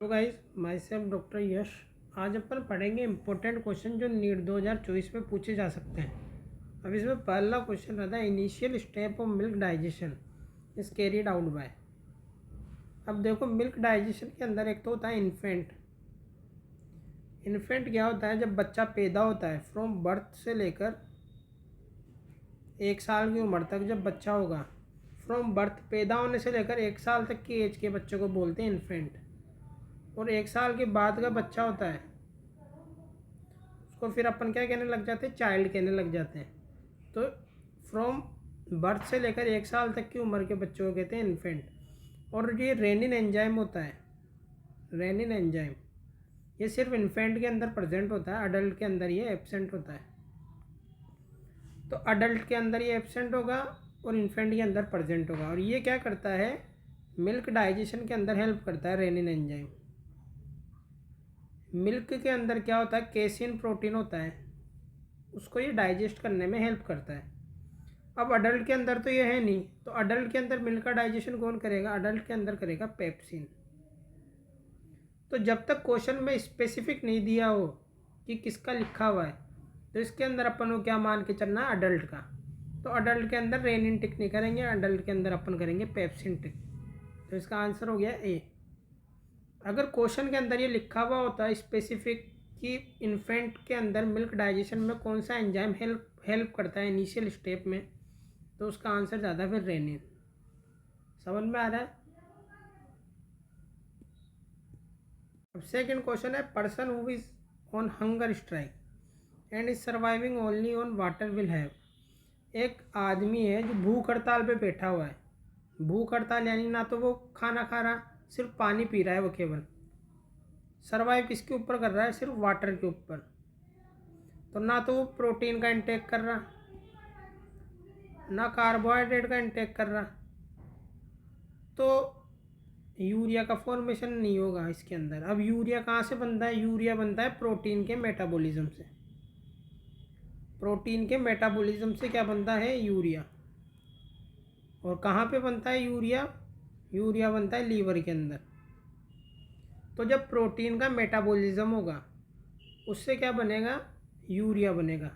तो guys my self doctor यश। आज अपन पढ़ेंगे इंपॉर्टेंट क्वेश्चन जो नीट 2024 में पूछे जा सकते हैं। अब इसमें पहला क्वेश्चन रहता है initial step of milk digestion is carried out by. अब देखो मिल्क डाइजेशन के अंदर एक तो होता है इन्फेंट। इन्फेंट क्या होता है? जब बच्चा पैदा होता है फ्रॉम बर्थ से लेकर 1 साल की उम्र तक जब बच्चा होगा, फ्रॉम बर्थ पैदा होने से लेकर 1 साल तक की एज के बच्चे को बोलते हैं इन्फेंट। और 1 साल के बाद का बच्चा होता है उसको फिर अपन क्या कहने लग जाते हैं? चाइल्ड कहने लग जाते हैं। तो फ्रॉम बर्थ से लेकर 1 साल तक की उम्र के बच्चों को कहते हैं इन्फेंट। और ये रेनिन एंजाइम होता है, रेनिन एंजाइम ये सिर्फ इन्फेंट के अंदर प्रेजेंट होता है, अडल्ट के अंदर ये एब्सेंट होता है। तो अडल्ट के अंदर ये एब्सेंट होगा और इन्फेंट के अंदर प्रेजेंट होगा। और ये क्या करता है? मिल्क डाइजेशन के अंदर हेल्प करता है रेनिन एंजाइम। मिल्क के अंदर क्या होता है? केसिन प्रोटीन होता है, उसको ये डाइजेस्ट करने में हेल्प करता है। अब अडल्ट के अंदर तो ये है नहीं, तो अडल्ट के अंदर मिल्क का डाइजेशन कौन करेगा? अडल्ट के अंदर करेगा पेप्सिन। तो जब तक क्वेश्चन में स्पेसिफिक नहीं दिया हो कि किसका लिखा हुआ है, तो इसके अंदर अपन को क्या मान के चलना है? अडल्ट का। तो अडल्ट के अंदर रेनिन टिक नहीं करेंगे, अडल्ट के अंदर अपन करेंगे पेप्सिन टिक। तो इसका आंसर हो गया ए। अगर क्वेश्चन के अंदर ये लिखा हुआ होता है स्पेसिफिक कि इन्फेंट के अंदर मिल्क डाइजेशन में कौन सा एंजाइम हेल्प करता है इनिशियल स्टेप में, तो उसका आंसर ज़्यादा फिर रेनिन। समझ में आ रहा है? अब सेकंड क्वेश्चन है person who is on hunger strike and is surviving only on water will have. एक आदमी है जो भूख हड़ताल पे बैठा हुआ है। भूख हड़ताल यानी ना तो वो खाना खा रहा, सिर्फ पानी पी रहा है वो केवल। सर्वाइव किसके ऊपर कर रहा है? सिर्फ वाटर के ऊपर। तो ना तो वो प्रोटीन का इंटेक कर रहा, ना कार्बोहाइड्रेट का इंटेक कर रहा, तो यूरिया का फॉर्मेशन नहीं होगा इसके अंदर। अब यूरिया कहाँ से बनता है? यूरिया बनता है प्रोटीन के मेटाबॉलिज्म से। प्रोटीन के मेटाबॉलिज्म से क्या बनता है? यूरिया। और कहाँ पे बनता है यूरिया? यूरिया बनता है लीवर के अंदर। तो जब प्रोटीन का मेटाबॉलिज्म होगा उससे क्या बनेगा? यूरिया बनेगा।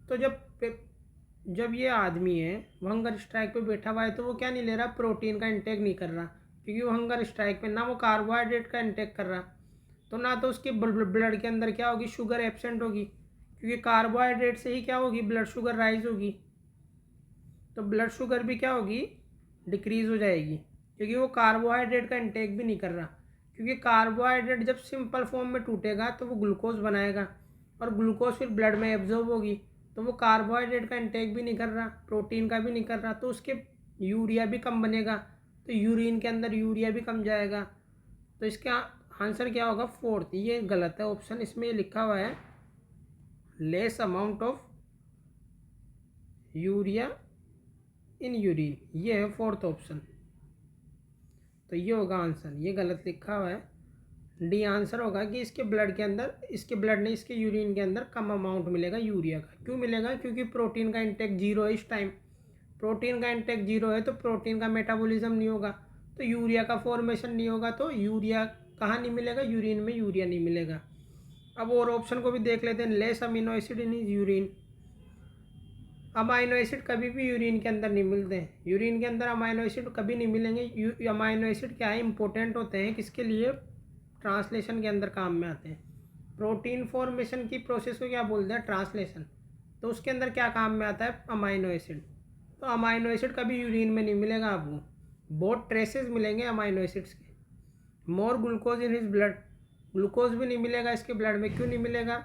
तो जब ये आदमी है वो हंगर स्ट्राइक पे बैठा हुआ है, तो वो क्या नहीं ले रहा? प्रोटीन का इंटेक नहीं कर रहा, क्योंकि वो हंगर स्ट्राइक पे ना वो कार्बोहाइड्रेट का इंटेक कर रहा। तो ना तो उसके ब्लड के अंदर क्या होगी? शुगर एब्सेंट होगी, क्योंकि कार्बोहाइड्रेट से ही क्या होगी? ब्लड शुगर राइज होगी। तो ब्लड शुगर भी क्या होगी? डिक्रीज़ हो जाएगी, क्योंकि वो कार्बोहाइड्रेट का इंटेक भी नहीं कर रहा। क्योंकि कार्बोहाइड्रेट जब सिंपल फॉर्म में टूटेगा तो वो ग्लूकोज बनाएगा, और ग्लूकोज फिर ब्लड में एब्जॉर्ब होगी। तो वो कार्बोहाइड्रेट का इंटेक भी नहीं कर रहा, प्रोटीन का भी नहीं कर रहा, तो उसके यूरिया भी कम बनेगा। तो यूरिन के अंदर यूरिया भी कम जाएगा। तो इसका आंसर क्या होगा? फोर्थ। ये गलत है ऑप्शन, इसमें ये लिखा हुआ है less amount of urea in urine, ये है फोर्थ ऑप्शन। तो ये होगा आंसर, ये गलत लिखा हुआ है। डी आंसर होगा कि इसके ब्लड के अंदर, इसके ब्लड नहीं इसके यूरिन के अंदर कम अमाउंट मिलेगा यूरिया का। क्यों मिलेगा? क्योंकि प्रोटीन का इंटेक जीरो है इस टाइम। प्रोटीन का इंटेक जीरो है तो प्रोटीन का मेटाबॉलिज्म नहीं होगा, तो यूरिया का फॉर्मेशन नहीं होगा। तो यूरिया कहाँ नहीं मिलेगा? यूरिन में यूरिया नहीं मिलेगा। अब और ऑप्शन को भी देख लेते हैं। Less amino acid in urine. Amino acid कभी भी यूरिन के अंदर नहीं मिलते हैं। यूरिन के अंदर अमाइनो एसिड कभी नहीं मिलेंगे। अमाइनो एसिड क्या है? इंपॉर्टेंट होते हैं किसके लिए? ट्रांसलेशन के अंदर काम में आते हैं। प्रोटीन फॉर्मेशन की प्रोसेस को क्या बोलते हैं? ट्रांसलेशन। तो उसके अंदर क्या काम में आता है? Amino acid. तो अमाइनो एसिड कभी यूरिन में नहीं मिलेगा आपको, बहुत ट्रेसेस मिलेंगे अमाइनो एसिड्स के। More glucose in his blood. Glucose भी नहीं मिलेगा इसके ब्लड में। क्यों नहीं मिलेगा?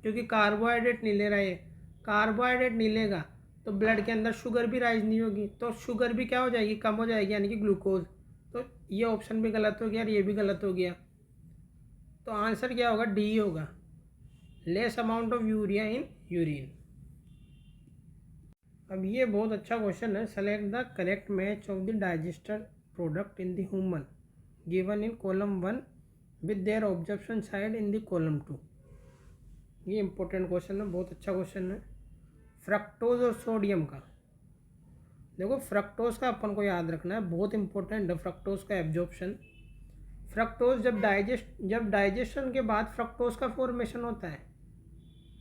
क्योंकि कार्बोहाइड्रेट नहीं ले रहा है। कार्बोहाइड्रेट नहीं लेगा तो ब्लड के अंदर शुगर भी राइज नहीं होगी, तो शुगर भी क्या हो जाएगी? कम हो जाएगी, यानी कि ग्लूकोज। तो ये ऑप्शन भी गलत हो गया और ये भी गलत हो गया। तो आंसर क्या होगा? डी होगा, less amount of urea in urine. अब ये बहुत अच्छा क्वेश्चन है। Select the correct match of the digester product in the human given in column 1 with their observation side in the column 2। ये इंपॉर्टेंट क्वेश्चन है, बहुत अच्छा क्वेश्चन है। फ्रक्टोज और सोडियम का देखो, फ्रक्टोज का अपन को याद रखना है, बहुत इंपॉर्टेंट है फ्रक्टोज का एब्जॉर्प्शन। फ्रक्टोज जब डाइजेशन के बाद फ्रक्टोज का फॉर्मेशन होता है,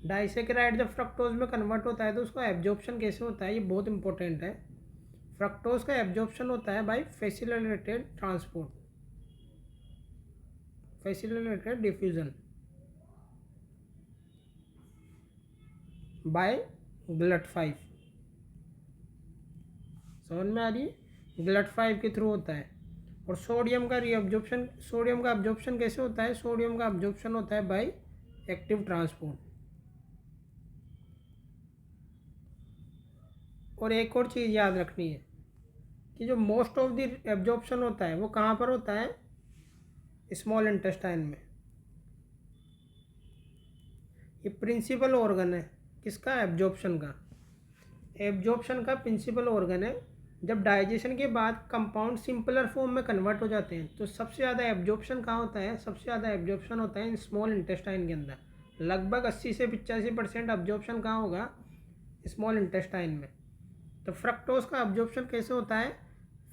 डाइसेकेराइड जब फ्रक्टोज में कन्वर्ट होता है तो उसका एब्जॉर्प्शन कैसे होता है, ये बहुत इंपॉर्टेंट है। फ्रक्टोज का एब्जॉर्प्शन होता है by facilitated transport, facilitated diffusion by GLUT5। समझ में आ रही है? GLUT5 के थ्रू होता है। और सोडियम का एब्जॉर्प्शन कैसे होता है? सोडियम का एब्जॉर्प्शन होता है बाय एक्टिव ट्रांसपोर्ट। और एक और चीज़ याद रखनी है कि जो मोस्ट ऑफ द एब्जॉर्प्शन होता है वो कहाँ पर होता है? स्मॉल इंटेस्टाइन में। ये प्रिंसिपल ऑर्गन है किसका? एब्जॉर्प्शन का। एब्जॉर्प्शन का प्रिंसिपल ऑर्गन है। जब डाइजेशन के बाद कंपाउंड सिंपलर फॉर्म में कन्वर्ट हो जाते हैं तो सबसे ज़्यादा एब्जॉर्प्शन कहाँ होता है? सबसे ज़्यादा एब्जॉर्प्शन होता है इन स्मॉल इंटेस्टाइन के अंदर। लगभग 80 से 85% एब्जॉर्प्शन कहाँ होगा? स्मॉल इंटेस्टाइन में। तो फ्रक्टोज का एब्जॉर्प्शन कैसे होता है?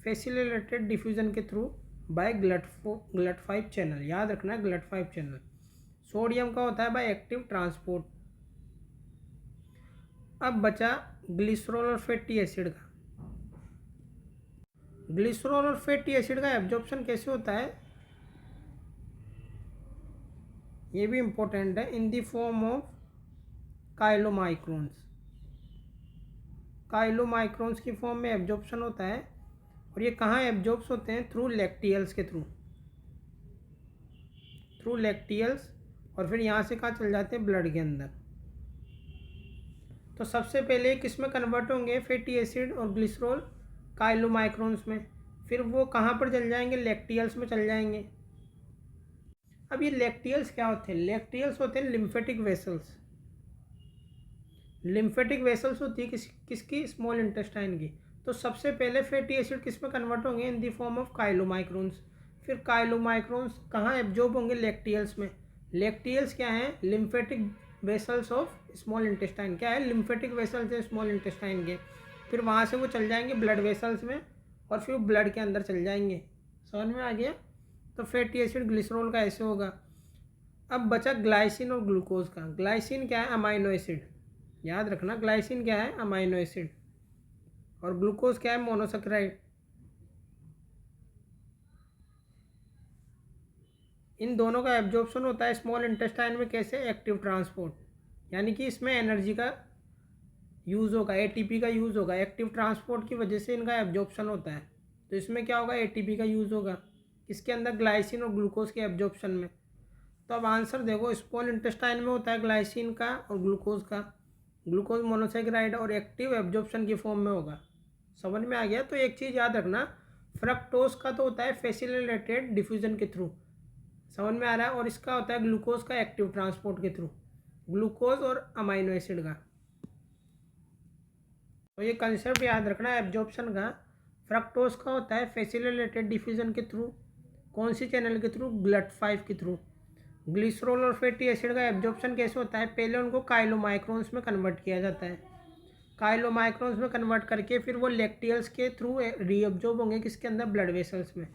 फैसिलिटेटेड डिफ्यूजन के थ्रू बाय GLUT5 चैनल। याद रखना है GLUT5 चैनल। सोडियम का होता है बाय एक्टिव ट्रांसपोर्ट। अब बचा ग्लिसरॉल और फैटी एसिड का। ग्लिसरॉल और फैटी एसिड का एब्जॉर्प्शन कैसे होता है? ये भी इंपॉर्टेंट है। In the form of chylomicrons. Chylomicrons की फॉर्म में एब्जॉर्प्शन होता है। और ये कहाँ एब्जॉर्ब्स होते हैं? थ्रू लैक्टियल्स के थ्रू लैक्टियल्स। और फिर यहाँ से कहाँ चल जाते हैं? ब्लड के अंदर। तो सबसे पहले किस में कन्वर्ट होंगे? फैटी एसिड और ग्लिसरॉल काइलोमाइक्रोन्स में। फिर वो कहाँ पर चल जाएंगे? लैक्टियल्स में चल जाएंगे। अब ये लैक्टियल्स क्या होते हैं? लैक्टियल्स होते हैं लिम्फेटिक वेसल्स। लिम्फेटिक वेसल्स होती है किसकी? स्मॉल इंटेस्टाइन की। तो सबसे पहले फैटी एसिड किस में कन्वर्ट होंगे? In the form of chylomicrons. फिर काइलोमाइक्रोन्स कहाँ एब्जॉर्ब होंगे? लैक्टियल्स में। लैक्टियल्स क्या हैं? Lymphatic vessels of small intestine. क्या है? लिम्फेटिक वेसल्स है स्मॉल इंटेस्टाइन के। फिर वहाँ से वो चल जाएंगे ब्लड वेसल्स में और फिर ब्लड के अंदर चल जाएंगे। समझ में आ गया? तो फैटी एसिड ग्लिसरॉल का ऐसे होगा। अब बचा ग्लाइसिन और ग्लूकोज का। ग्लाइसिन क्या है? Amino acid. याद रखना ग्लाइसिन क्या है? Amino acid. और ग्लूकोज क्या है? मोनोसेकेराइड। इन दोनों का एब्जॉर्प्शन होता है स्मॉल इंटेस्टाइन में। कैसे? एक्टिव ट्रांसपोर्ट, यानी कि इसमें एनर्जी का यूज़ होगा, एटीपी का यूज़ होगा। एक्टिव ट्रांसपोर्ट की वजह से इनका एब्जॉर्प्शन होता है। तो इसमें क्या होगा? एटीपी का यूज़ होगा। इसके अंदर ग्लाइसिन और ग्लूकोज के एब्जॉर्प्शन में। तो अब आंसर देखो, स्मॉल इंटेस्टाइन में होता है ग्लाइसिन का और ग्लूकोज का। ग्लूकोज मोनोसेकेराइड और एक्टिव एब्जॉर्प्शन की फॉर्म में होगा। समझ में आ गया? तो एक चीज़ याद रखना, फ्रक्टोज का तो होता है फैसिलिटेटेड डिफ्यूजन के थ्रू। समझ में आ रहा है? और इसका होता है ग्लूकोज का एक्टिव ट्रांसपोर्ट के थ्रू। ग्लूकोज और अमाइनो एसिड का। तो ये कंसेप्ट याद रखना एब्जॉर्प्शन का। फ्रक्टोज का होता है फैसिलिटेटेड डिफ्यूजन के थ्रू। कौन सी चैनल के थ्रू? GLUT5 के थ्रू। ग्लिसरॉल और फैटी एसिड का एब्जॉर्प्शन कैसे होता है? पहले उनको काइलोमाइक्रोन्स में कन्वर्ट किया जाता है। काइलोमाइक्रोन्स में कन्वर्ट करके फिर वो लैक्टियल्स के थ्रू रीअब्जॉर्ब होंगे किसके अंदर? ब्लड वेसल्स में।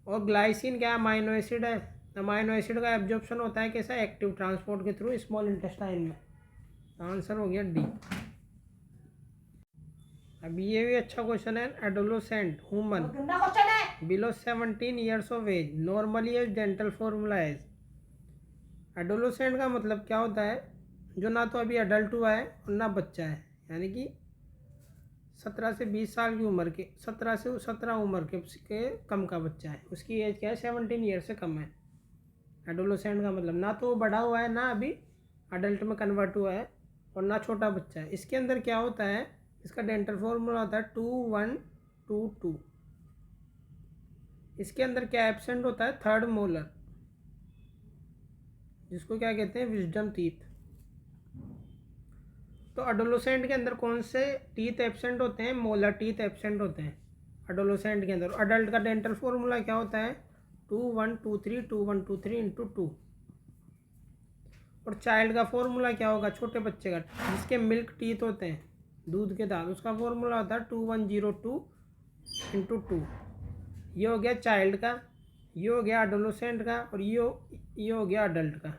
और ग्लाइसिन क्या? अमाइनो एसिड है। अमाइनो एसिड का एब्जॉर्प्शन होता है कैसा? एक्टिव ट्रांसपोर्ट के थ्रू स्मॉल इंटेस्टाइन में। आंसर हो गया डी। अब ये भी अच्छा क्वेश्चन है। Adolescent human below 17 years of age normally age dental formula age. Adolescent का मतलब क्या होता है? जो ना तो अभी अडल्ट हुआ है और ना बच्चा है, यानी कि 17 से 20 साल की उम्र के, 17 से 17 उम्र के कम का बच्चा है। उसकी एज क्या है? 17 ईयर से कम है। एडोलोसेंट का मतलब ना तो वो बड़ा हुआ है, ना अभी अडल्ट में कन्वर्ट हुआ है, और ना छोटा बच्चा है। इसके अंदर क्या होता है? इसका डेंटल फॉर्मूला होता है 2122। इसके अंदर क्या एब्सेंट होता है? थर्ड मोलर, जिसको क्या कहते हैं? Wisdom teeth. तो एडोलोसेंट के अंदर कौन से टीथ एब्सेंट होते हैं? मोलर टीथ एब्सेंट होते हैं एडोलोसेंट के अंदर। अडल्ट का डेंटल फॉर्मूला क्या होता है? 2123 इंटू 2। और चाइल्ड का फॉर्मूला क्या होगा? छोटे बच्चे का, जिसके मिल्क टीथ होते हैं, दूध के दांत, उसका फॉर्मूला होता है 2102 इंटू 2। ये हो गया चाइल्ड का। ये हो गया एडोलेसेंट का और ये हो गया अडल्ट का।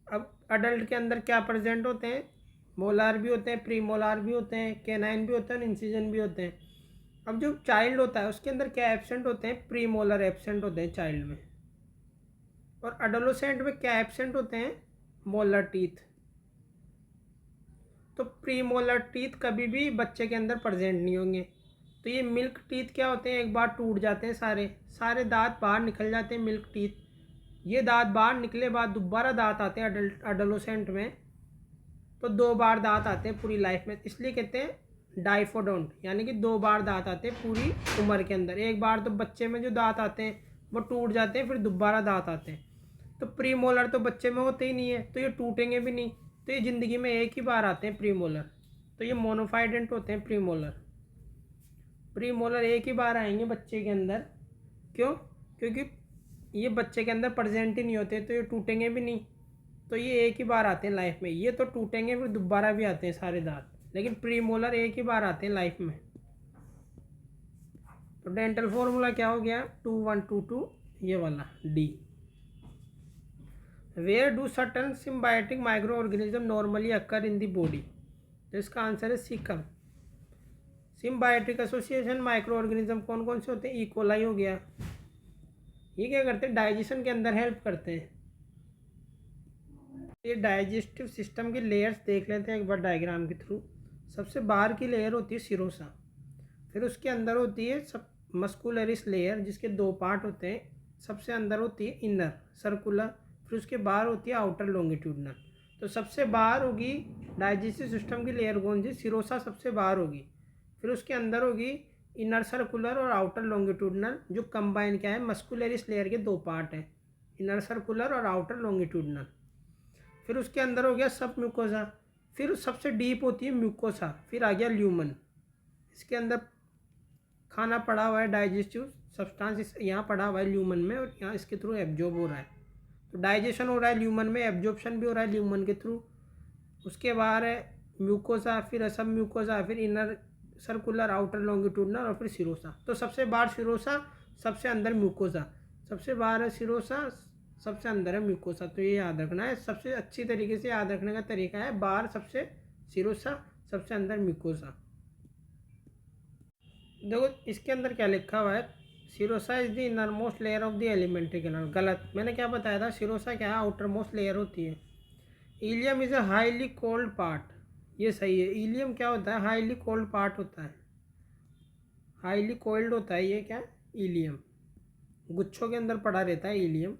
अब अडल्ट के अंदर क्या प्रेजेंट होते हैं, मोलार भी होते हैं, प्री मोलार भी होते हैं, कैनाइन भी होते हैं और इंसिजन भी होते हैं। अब जो चाइल्ड होता है उसके अंदर क्या एब्सेंट होते हैं, प्री मोलर एब्सेंट होते हैं चाइल्ड में, और एडोलेसेंट में क्या एब्सेंट होते हैं, मोलर टीथ। तो प्री मोलर टीथ कभी भी बच्चे के अंदर प्रेजेंट नहीं होंगे। तो ये मिल्क टीथ क्या होते हैं, एक बार टूट जाते हैं, सारे सारे दांत बाहर निकल जाते हैं मिल्क टीथ। ये दांत बाहर निकले बाद दोबारा दांत आते हैं एडोलेसेंट में। तो 2 बार दांत आते हैं पूरी लाइफ में, इसलिए कहते हैं डाइफोडोंट, यानी कि 2 बार दांत आते हैं पूरी उम्र के अंदर। एक बार तो बच्चे में जो दांत आते हैं वो टूट जाते हैं, फिर दोबारा दांत आते हैं। तो प्री मोलर तो बच्चे में होते ही नहीं है, तो ये टूटेंगे भी नहीं। तो ये ज़िंदगी में एक ही बार आते हैं प्री मोलर। तो ये मोनोफाइडेंट होते हैं प्री मोलर। प्री मोलर एक ही बार आएंगे बच्चे के अंदर। क्यों? क्योंकि ये बच्चे के अंदर प्रेजेंट ही नहीं होते, तो ये टूटेंगे भी नहीं। तो ये एक ही बार आते हैं लाइफ में। ये तो टूटेंगे फिर दोबारा भी आते हैं सारे दांत, लेकिन प्री मोलर एक ही बार आते हैं लाइफ में। तो डेंटल फॉर्मूला क्या हो गया, 2122, ये वाला D. Where do certain symbiotic micro organism normally occur in the body? तो इसका आंसर है caecum. Symbiotic association micro organism कौन कौन से होते हैं, इकोलाई हो गया। ये क्या करते हैं, डाइजेशन के अंदर हेल्प करते हैं। ये डाइजेस्टिव सिस्टम की लेयर्स देख लेते हैं एक बार डायग्राम के थ्रू। सबसे बाहर की लेयर होती है सिरोसा, फिर उसके अंदर होती है सब मस्कुलरिस लेयर जिसके 2 पार्ट होते हैं। सबसे अंदर होती है इनर सर्कुलर, फिर उसके बाहर होती है आउटर लॉन्गिट्यूडनल। तो सबसे बाहर होगी डाइजेस्टिव सिस्टम की लेयर कौन सी, सिरोसा सबसे बाहर होगी। फिर उसके अंदर होगी इनर सर्कुलर और आउटर लॉन्गिट्यूडनल, जो कंबाइन क्या है, मस्कुलरिस लेयर के 2 पार्ट हैं, इनर सर्कुलर और आउटर लॉन्गिट्यूडनल। फिर उसके अंदर हो गया सब म्यूकोसा, फिर सबसे डीप होती है म्यूकोसा, फिर आ गया ल्यूमन। इसके अंदर खाना पड़ा हुआ है, डाइजेस्टिव सब्सटेंस यहाँ पड़ा हुआ है ल्यूमन में, और यहाँ इसके थ्रू एब्जॉर्ब हो रहा है। तो डाइजेशन हो रहा है ल्यूमन में, एब्जॉर्प्शन भी हो रहा है ल्यूमन के थ्रू। उसके बाहर है म्यूकोसा, फिर सब म्यूकोसा, फिर इनर सर्कुलर, आउटर लॉन्गिट्यूडनल और फिर सिरोसा। तो सबसे बाहर सिरोसा, सबसे अंदर म्यूकोसा, सबसे बाहर है सिरोसा, सबसे अंदर है म्यूकोसा। तो ये याद रखना है, सबसे अच्छी तरीके से याद रखने का तरीका है, बाहर सबसे सिरोसा, सबसे अंदर म्यूकोसा। देखो इसके अंदर क्या लिखा हुआ है, serosa is the inner most layer of the alimentary canal. गलत, मैंने क्या बताया था, सिरोसा क्या है, आउटर मोस्ट लेयर होती है। Ilium is a highly cold part, ये सही है। इलियम क्या होता है, हाईली कोल्ड पार्ट होता है, हाईली कोल्ड होता है ये क्या, इलियम गुच्छों के अंदर पड़ा रहता है ileum.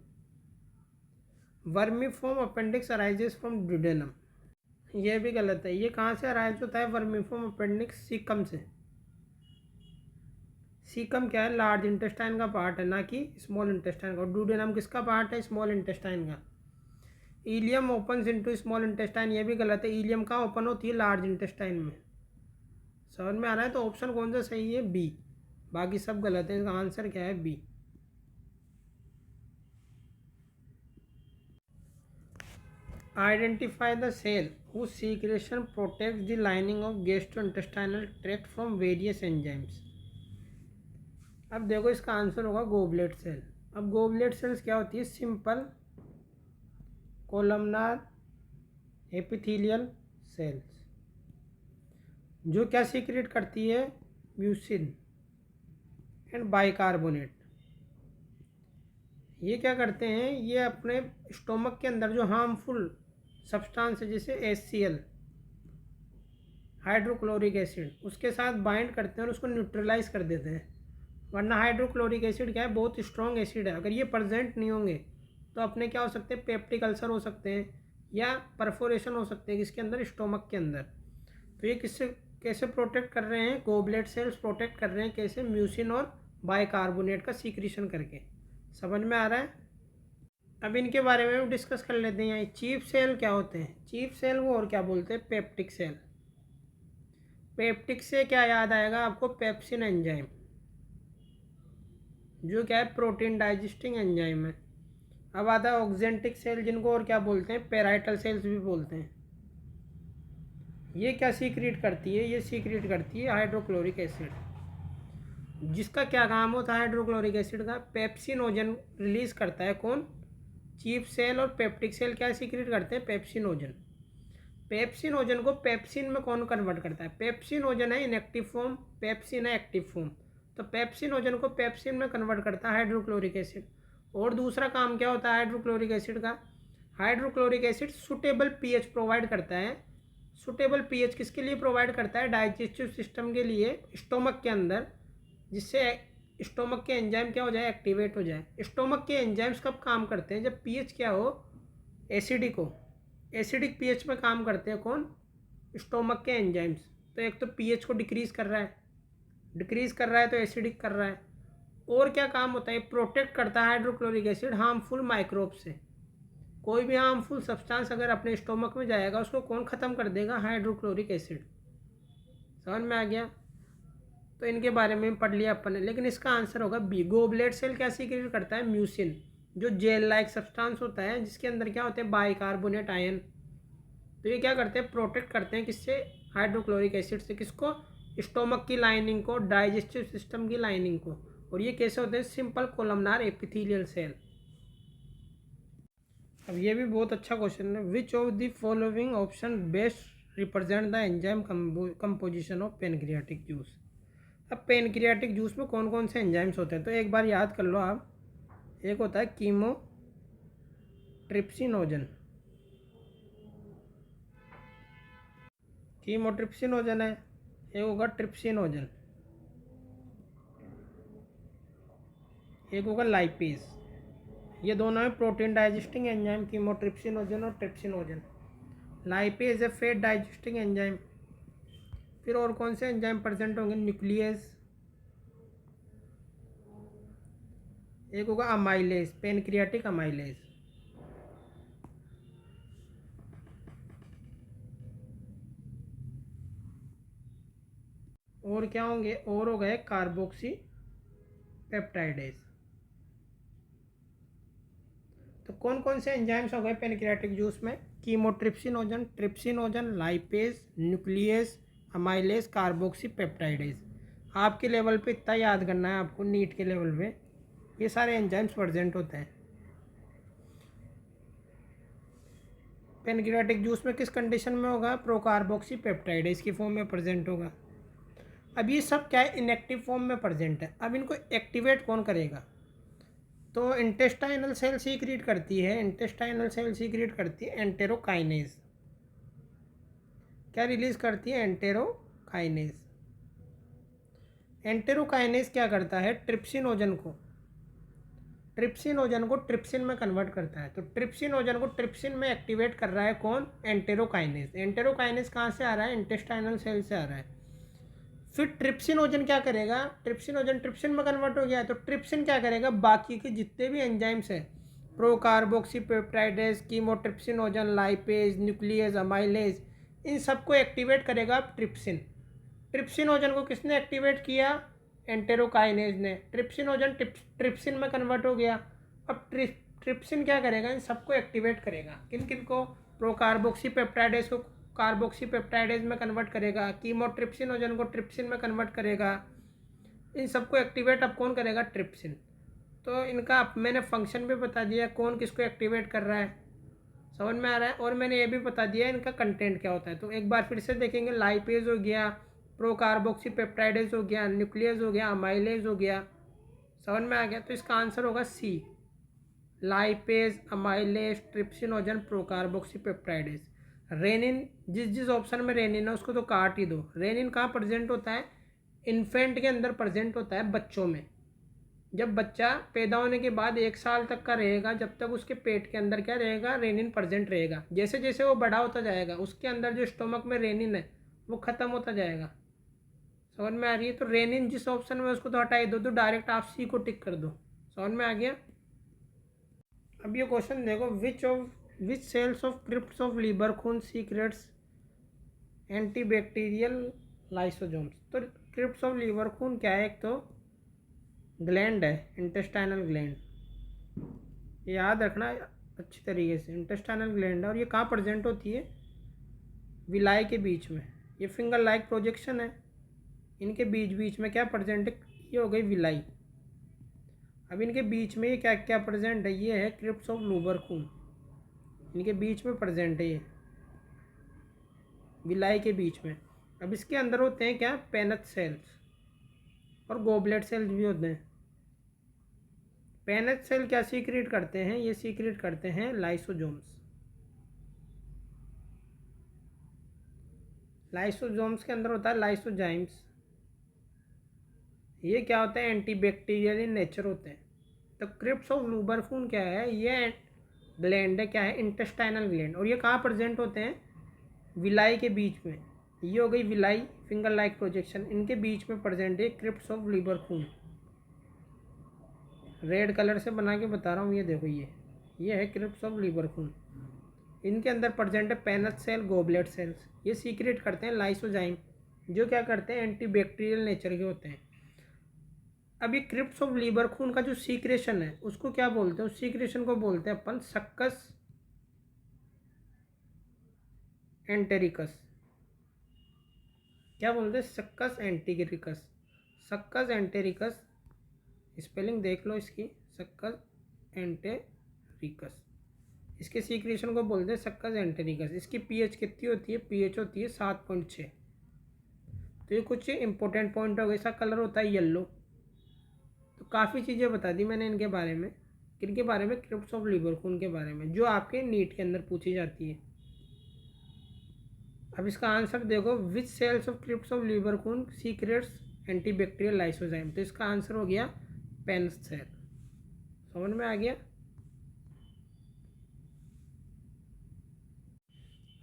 Vermiform appendix arises from duodenum, ये भी गलत है। ये कहाँ से अराइज होता है, वर्मीफॉर्म अपेंडिक्स सीकम से। सीकम क्या है, लार्ज इंटेस्टाइन का पार्ट है, ना कि स्मॉल इंटेस्टाइन का। ड्यूडेनम किसका पार्ट है, स्मॉल इंटेस्टाइन का। Ileum opens into small intestine, ये भी गलत है। इलियम कहाँ ओपन होती है, लार्ज इंटेस्टाइन में। समझ में आ रहा है? तो ऑप्शन कौन सा सही है, बी। बाकी सब गलत है, इसका आंसर क्या है, B. Identify the cell whose secretion protects the lining of gastrointestinal tract from various enzymes। अब देखो इसका आंसर होगा गोबलेट सेल। अब गोबलेट सेल्स क्या होती है, सिंपल कोलमनार एपिथेलियल सेल्स, जो क्या सीक्रेट करती है, म्यूसिन एंड बाइकार्बोनेट। ये क्या करते हैं, ये अपने स्टोमक के अंदर जो हार्मफुल सब्सटेंस है जैसे HCl, हाइड्रोक्लोरिक एसिड, उसके साथ बाइंड करते हैं और उसको न्यूट्रलाइज कर देते हैं। वरना हाइड्रोक्लोरिक एसिड क्या है, बहुत स्ट्रॉन्ग एसिड है। अगर ये प्रेजेंट नहीं होंगे तो अपने क्या हो सकते हैं, पेप्टिक अल्सर हो सकते हैं या परफोरेशन हो सकते हैं किसके अंदर, स्टोमक के अंदर। तो ये किससे कैसे प्रोटेक्ट कर रहे हैं, गोबलेट सेल्स प्रोटेक्ट कर रहे हैं कैसे, म्यूसिन और बाइकार्बोनेट का सीक्रेशन करके। समझ में आ रहा है? अब इनके बारे में डिस्कस कर लेते हैं। यहाँ चीफ सेल क्या होते हैं, चीफ सेल वो और क्या बोलते हैं, पेप्टिक सेल। पेप्टिक से क्या याद आएगा आपको, पेप्सिन एंजाइम, जो क्या है, प्रोटीन डाइजेस्टिंग एंजाइम है। अब आता है ऑक्जेंटिक सेल, जिनको और क्या बोलते हैं, पेराइटल सेल्स भी बोलते हैं। ये क्या सीक्रेट करती है, ये सीक्रेट करती है हाइड्रोक्लोरिक एसिड। जिसका क्या काम होता है हाइड्रोक्लोरिक एसिड का, पेप्सिनोजन रिलीज करता है। कौन? चीफ सेल और पेप्टिक सेल क्या सीक्रेट करते हैं? पेप्सिनोजन। पेप्सिनोजन को पेप्सिन में कौन कन्वर्ट करता है? पेप्सिनोजन है इनएक्टिव फॉर्म, पेप्सिन है एक्टिव फॉर्म। तो पेप्सिनोजन को पेप्सिन में कन्वर्ट करता है हाइड्रोक्लोरिक एसिड। और दूसरा काम क्या होता है हाइड्रोक्लोरिक एसिड का? Hydrochloric acid suitable pH provide करता है। सुटेबल पीएच किसके लिए प्रोवाइड करता है? डाइजेस्टिव सिस्टम के लिए, स्टोमक के अंदर, जिससे स्टोमक के एंजाइम क्या हो जाए? एक्टिवेट हो जाए। स्टोमक के एंजाइम्स कब काम करते हैं? जब पीएच क्या हो? एसिडिक हो। एसिडिक पीएच में काम करते हैं कौन? स्टोमक के एंजाइम्स। तो एक तो पीएच को डिक्रीज कर रहा है, डिक्रीज कर रहा है तो एसिडिक कर रहा है। और क्या काम होता है? प्रोटेक्ट करता है हाइड्रोक्लोरिक एसिड हार्मफुल माइक्रोब से। कोई भी हार्मफुल सब्सटेंस अगर अपने स्टोमक में जाएगा उसको कौन ख़त्म कर देगा? Hydrochloric acid. समझ में आ गया? तो इनके बारे में पढ़ लिया अपन ने, लेकिन इसका आंसर होगा बी। गोबलेट सेल क्या सीक्रेट करता है? म्यूसिन, जो जेल लाइक सब्सटेंस होता है जिसके अंदर क्या होते हैं? Bicarbonate ion. तो ये क्या करते हैं? प्रोटेक्ट करते हैं किससे? हाइड्रोक्लोरिक एसिड से। किसको? स्टोमक की लाइनिंग को, डाइजेस्टिव सिस्टम की लाइनिंग को। और ये कैसे होते हैं? Simple columnar epithelial cell. अब ये भी बहुत अच्छा क्वेश्चन है। Which of the following option best represent the enzyme composition of pancreatic juice? अब पेनक्रियाटिक जूस में कौन कौन से एंजाइम्स होते हैं तो एक बार याद कर लो आप। एक होता है कीमो ट्रिप्सिनोजन, कीमोट्रिप्सिनोजन है। एक होगा ट्रिप्सिनोजन, एक होगा लाइपेज। ये दोनों है प्रोटीन डाइजेस्टिंग एंजाइम, कीमोट्रिप्सिनोजन और ट्रिप्सिनोजन। लाइपेज है फैट डाइजेस्टिंग एंजाइम। फिर और कौन से एंजाइम प्रेजेंट होंगे? न्यूक्लियस। एक होगा अमाइलेज, पेनक्रियाटिक अमाइलेज। और क्या होंगे? और हो गए कार्बोक्सी पेप्टाइडेज। तो कौन कौन से एंजाइम्स हो गए पेनक्रियाटिक जूस में? Chymotrypsinogen, trypsinogen, lipase, nuclease, amylase, carboxy peptidase. आपके लेवल पे इतना याद करना है आपको, नीट के लेवल पे ये सारे एंजाइम्स प्रेजेंट होते हैं। पेनक्रियाटिक जूस में किस कंडीशन में होगा? प्रोकार्बोक्सी पेप्टाइडेज की फॉर्म में प्रेजेंट होगा। अब ये सब क्या है? इनएक्टिव फॉर्म में प्रेजेंट है। अब इनको एक्टिवेट कौन करेगा? तो इंटेस्टाइनल सेल सीक्रेट करती है, इंटेस्टाइनल सेल सीक्रेट करती है एंटेरोकाइनेज। क्या रिलीज करती है? एंटेरोकाइनेज। एंटेरोकाइनेज क्या करता है? ट्रिप्सिनोजन को ट्रिप्सिन में कन्वर्ट करता है। तो ट्रिप्सिनोजन को ट्रिप्सिन में एक्टिवेट कर रहा है कौन? एंटेरोकाइनेज। एंटेरोकाइनेज कहाँ से आ रहा है? इंटेस्टाइनल सेल से आ रहा है। फिर ट्रिप्सिनोजन क्या करेगा? ट्रिप्सिनोजन ट्रिप्सिन में कन्वर्ट हो गया है तो ट्रिप्सिन क्या करेगा? बाकी के जितने भी एंजाइम्स हैं, procarboxypeptidase, chymotrypsinogen, lipase, nuclease, amylase, इन सबको एक्टिवेट करेगा ट्रिप्सिन। ट्रिप्सिनोजन को किसने एक्टिवेट किया? एंटेरोकाइनेज ने। ट्रिप्सिनोजन ट्रिप्सिन में कन्वर्ट हो गया। अब ट्रिप्सिन क्या करेगा? इन सबको एक्टिवेट करेगा। किन किन को? प्रोकार्बोक्सी पेप्टाइडेज को कार्बोक्सी पेप्टाइडेज में कन्वर्ट करेगा, कीमोट्रिप्सिनोजन को ट्रिप्सिन में कन्वर्ट करेगा। इन सबको एक्टिवेट अब कौन करेगा? ट्रिप्सिन। तो इनका मैंने फंक्शन भी बता दिया, कौन किसको एक्टिवेट कर रहा है, समझ में आ रहा है। और मैंने ये भी बता दिया इनका कंटेंट क्या होता है। तो एक बार फिर से देखेंगे। लाइपेज हो गया, प्रोकार्बोक्सी पेप्टाइडेज हो गया, न्यूक्लियस हो गया, अमाइलेज हो गया। समझ में आ गया? तो इसका आंसर होगा C, lipase, amylase, trypsinogen, procarboxypeptidase. Rennin, जिस जिस ऑप्शन में रेनिन है उसको तो काट ही दो। रेनिन कहाँ प्रेजेंट होता है? इन्फेंट के अंदर प्रेजेंट होता है, बच्चों में। जब बच्चा पैदा होने के बाद 1 साल तक का रहेगा, जब तक उसके पेट के अंदर क्या रहेगा? रेनिन प्रेजेंट रहेगा। जैसे जैसे वो बड़ा होता जाएगा उसके अंदर जो स्टोमक में रेनिन है वो ख़त्म होता जाएगा। समझ में आ रही है? तो रेनिन जिस ऑप्शन में उसको तो हटा ही दो, तो डायरेक्ट आप सी को टिक कर दो। समझ में आ गया? अब ये क्वेश्चन देखो, which cells of crypts of Lieberkühn secretes antibacterial lysozymes. तो क्रिप्ट्स ऑफ लीवर खून क्या है? एक तो ग्लैंड है, इंटेस्टाइनल ग्लैंड, याद रखना अच्छी तरीके से। इंटेस्टाइनल ग्लैंड है और ये कहाँ प्रेजेंट होती है? विलाई के बीच में। ये फिंगर लाइक प्रोजेक्शन है, इनके बीच बीच में क्या प्रेजेंट है? ये हो गई विलाई। अब इनके बीच में ये क्या क्या प्रेजेंट है, ये है क्रिप्स ऑफ लूबरकून, इनके बीच में प्रेजेंट है ये विलाई के बीच में। अब इसके अंदर होते हैं क्या, पेनथ सेल्स और गोबलेट सेल्स भी होते हैं। पेनथ सेल क्या सीक्रेट करते हैं, ये सीक्रेट करते हैं लाइसोजोम्स। लाइसोजोम्स के अंदर होता है लाइसोजाइम्स। ये क्या होता है, एंटीबैक्टीरियल इन नेचर होते हैं। तो क्रिप्स ऑफ लूबरकून क्या है, ये ग्लैंड है, क्या है, इंटेस्टाइनल ग्लैंड। और ये कहाँ प्रेजेंट होते हैं, विलाई के बीच में। ये हो गई विलाई, फिंगर लाइक प्रोजेक्शन, इनके बीच में प्रेजेंट है क्रिप्स ऑफ लूबरकून। रेड कलर से बना के बता रहा हूँ, ये देखो ये है क्रिप्स ऑफ लूबरकून। इनके अंदर प्रेजेंट है पेनथ सेल, गोबलेट सेल्स। ये सीक्रेट करते हैं लाइसोजाइम, जो क्या करते हैं, एंटीबैक्टीरियल नेचर के होते हैं। अब ये क्रिप्स ऑफ लूबरकून का जो सीक्रेशन है उसको क्या बोलते हैं, उस सीक्रेशन को बोलते हैं अपन सक्कस एंटेरिकस। क्या बोलते हैं, succus entericus. Succus entericus, spelling देख लो इसकी, सक्कस एंटेरिकस। इसके सीक्रेशन को बोलते हैं सक्कस एंटेरिकस। इसकी पीएच कितनी होती है, पीएच होती है 7.6। तो ये कुछ इंपॉर्टेंट पॉइंट हो गए। इसका कलर होता है येलो। तो काफ़ी चीज़ें बता दी मैंने इनके बारे में, किनके बारे में, क्रिप्स ऑफ लूबरकून के बारे में, जो आपके नीट के अंदर पूछी जाती है। अब इसका आंसर देखो, which cells of crypts of Lieberkühn secretes antibacterial lysozyme. तो इसका आंसर हो गया पेनथ सेल। समझ में आ गया।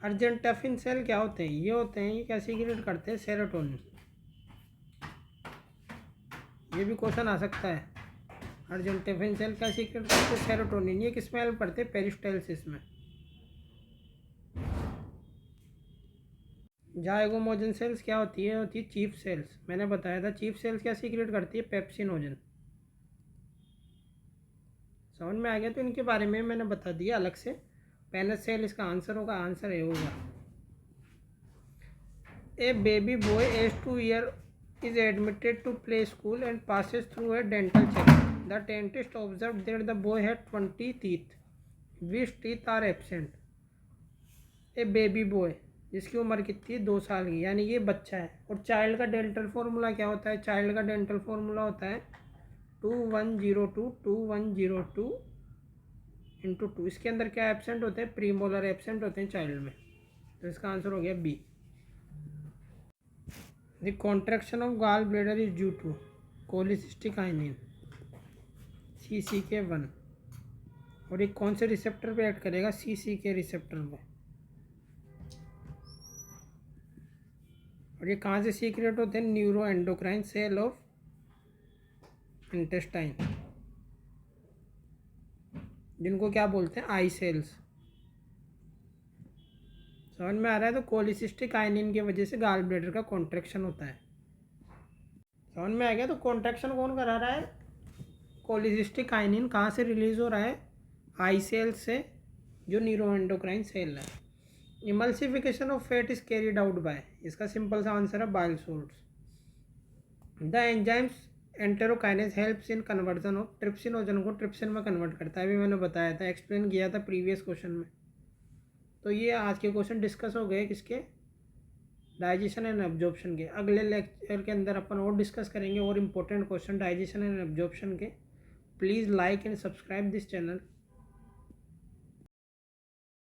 अर्जेंटाफिन सेल क्या होते हैं, ये होते हैं, ये क्या सीक्रेट करते हैं, सेरोटोनिन। ये भी क्वेश्चन आ सकता है, अर्जेंटाफिन सेल क्या सीक्रेट करते हैं, सेरोटोनिन। ये किस में हेल्प करते हैं, पेरिस्टाल्सिस में। जाइगोमोजन सेल्स क्या होती है, होती है चीफ सेल्स। मैंने बताया था चीफ सेल्स क्या सीक्रेट करती है, पेप्सिनोजन। समझ में आ गया। तो इनके बारे में मैंने बता दिया अलग से। पेनथ सेल इसका आंसर होगा, आंसर ए होगा। A baby boy age 2 years is admitted to play school and passes through a dental check. The dentist observed that the boy had 20 teeth, which teeth are absent. A baby boy, जिसकी उम्र कितनी है, 2 साल की, यानी ये बच्चा है। और चाइल्ड का डेंटल फार्मूला क्या होता है, चाइल्ड का डेंटल फार्मूला होता है 2102 इंटू 2। इसके अंदर क्या एब्सेंट होते हैं, प्रीमोलर एब्सेंट होते हैं चाइल्ड में। तो इसका आंसर हो गया B. The contraction of gall bladder is due to cholecystokinin, CCK1। और ये कौन से रिसेप्टर पे एक्ट करेगा, CCK रिसेप्टर पे। और ये कहाँ से सीक्रेट होते हैं, neuro endocrine cell of intestine, जिनको क्या बोलते हैं, आई सेल्स। समझ में आ रहा है। तो कोलिसिस्टिक आयनिन की वजह से गाल ब्लैडर का कॉन्ट्रैक्शन होता है। समझ में आ गया। तो कॉन्ट्रैक्शन कौन करा रहा है, कोलिसिस्टिक आयनिन। कहाँ से रिलीज हो रहा है, आई सेल से, जो न्यूरोएंडोक्राइन सेल है। Emulsification of fat is carried out by, इसका सिंपल सा आंसर है bile salts. The enzymes enterokinase helps in conversion of trypsinogen को ट्रिप्सिन में कन्वर्ट करता है। अभी मैंने बताया था, एक्सप्लेन किया था प्रीवियस क्वेश्चन में। तो ये आज के क्वेश्चन डिस्कस हो गए किसके, डाइजेशन एंड एब्जॉर्प्शन के। अगले लेक्चर के अंदर अपन और डिस्कस करेंगे और important question digestion and absorption के। Please like and subscribe this channel.